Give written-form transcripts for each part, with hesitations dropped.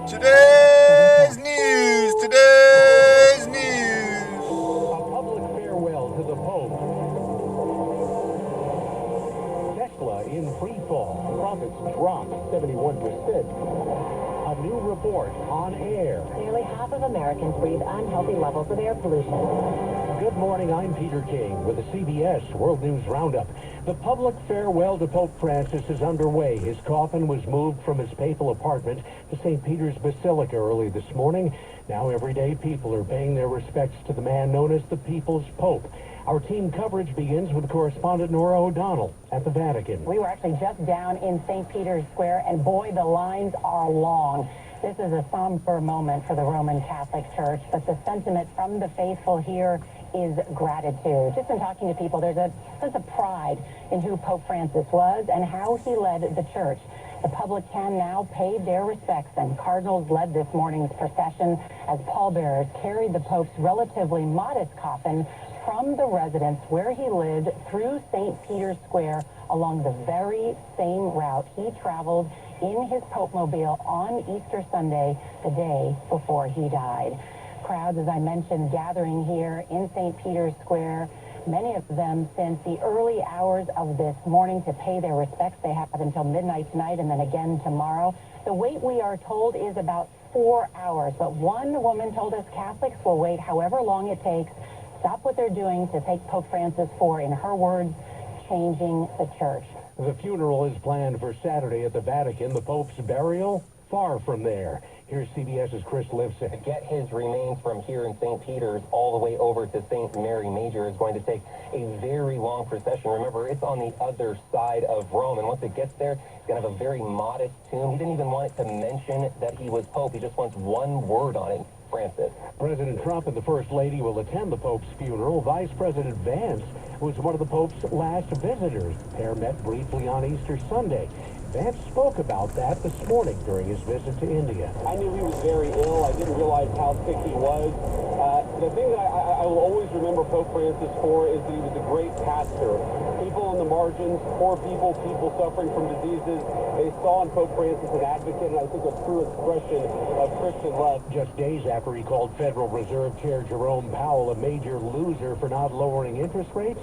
Today's news. Today's news. A public farewell to the Pope. Tesla in free fall. Profits drop 71%. A new report on air. Nearly half of Americans breathe unhealthy levels of air pollution. Good morning, I'm Peter King with the CBS World News Roundup. The public farewell to Pope Francis is underway. His coffin was moved from his papal apartment to St. Peter's Basilica early this morning. Now everyday people are paying their respects to the man known as the People's Pope. Our team coverage begins with correspondent Nora O'Donnell at the Vatican. We were actually just down in St. Peter's Square, and boy, the lines are long. This is a somber moment for the Roman Catholic Church, but the sentiment from the faithful here is gratitude. Just in talking to people, there's a sense of pride in who Pope Francis was and how he led the church. The public can now pay their respects, and cardinals led this morning's procession as pallbearers carried the Pope's relatively modest coffin from the residence where he lived through St. Peter's Square along the very same route he traveled in his Pope-mobile on Easter Sunday, the day before he died. Crowds, as I mentioned, gathering here in St. Peter's Square, many of them since the early hours of this morning to pay their respects. They have until midnight tonight and then again tomorrow. The wait, we are told, is about 4 hours, but one woman told us Catholics will wait however long it takes, stop what they're doing to take Pope Francis for, in her words, changing the church. The funeral is planned for Saturday at the Vatican. The Pope's burial, far from there. Here's CBS's Chris Lifson. To get his remains from here in St. Peter's all the way over to St. Mary Major is going to take a very long procession. Remember, it's on the other side of Rome, and once it gets there, it's going to have a very modest tomb. He didn't even want it to mention that he was Pope. He just wants one word on it: Francis. President Trump and the First Lady will attend the Pope's funeral. Vice President Vance was one of the Pope's last visitors. The pair met briefly on Easter Sunday. Vance spoke about that this morning during his visit to India. I knew he was very ill. I didn't realize how sick he was. The thing that I will always remember Pope Francis for is that he was a great pastor. People on the margins, poor people, people suffering from diseases, they saw in Pope Francis an advocate, and I think a true expression of Christian love. Just days after he called Federal Reserve Chair Jerome Powell a major loser for not lowering interest rates,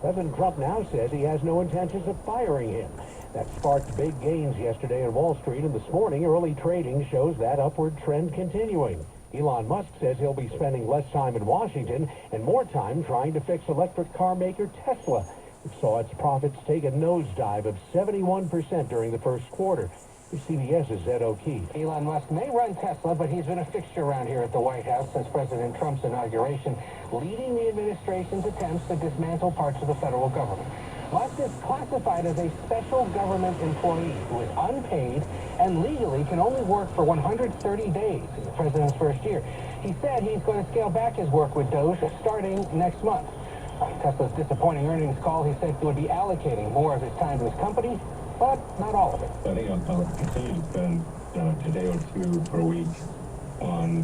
President Trump now says he has no intentions of firing him. That sparked big gains yesterday on Wall Street, and this morning early trading shows that upward trend continuing. Elon Musk says he'll be spending less time in Washington and more time trying to fix electric car maker Tesla, which saw its profits take a nosedive of 71% during the first quarter. CBS's Ed O'Keefe. Elon Musk may run Tesla, but he's been a fixture around here at the White House since President Trump's inauguration, leading the administration's attempts to dismantle parts of the federal government. Musk is classified as a special government employee who is unpaid and legally can only work for 130 days in the president's first year. He said he's going to scale back his work with Doge starting next month. On Tesla's disappointing earnings call, he said he would be allocating more of his time to his company, but not all of it. I think I'll continue to spend a day or two per week on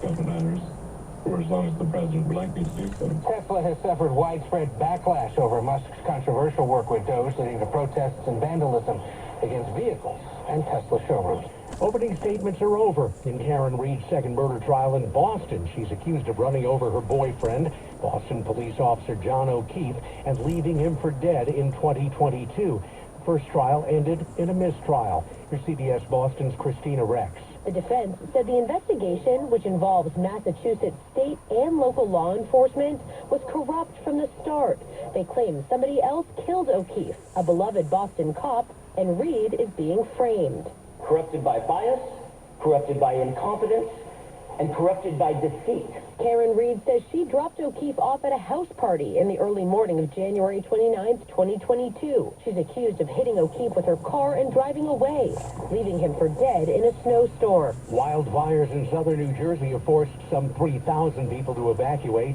government matters for as long as the president would like me to do so. Tesla has suffered widespread backlash over Musk's controversial work with Doge, leading to protests and vandalism against vehicles and Tesla showrooms. Opening statements are over in Karen Reed's second murder trial in Boston. She's accused of running over her boyfriend, Boston police officer John O'Keefe, and leaving him for dead in 2022. The first trial ended in a mistrial. Here's CBS Boston's Christina Rex. The defense said the investigation, which involves Massachusetts state and local law enforcement, was corrupt from the start. They claim somebody else killed O'Keefe, a beloved Boston cop, and Reed is being framed. Corrupted by bias, corrupted by incompetence, and corrupted by deceit. Karen Reed says she dropped O'Keefe off at a house party in the early morning of January 29th, 2022. She's accused of hitting O'Keefe with her car and driving away, leaving him for dead in a snowstorm. Wildfires in southern New Jersey have forced some 3,000 people to evacuate.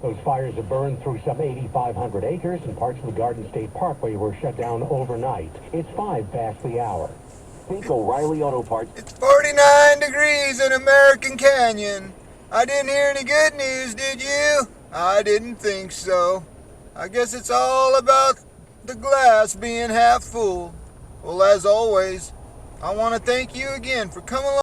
Those fires have burned through some 8,500 acres, and parts of the Garden State Parkway were shut down overnight. It's 5 past the hour. Think O'Reilly Auto Parts. It's 49 degrees in American Canyon. I didn't hear any good news, did you? I didn't think so. I guess it's all about the glass being half full. Well, as always, I want to thank you again for coming along.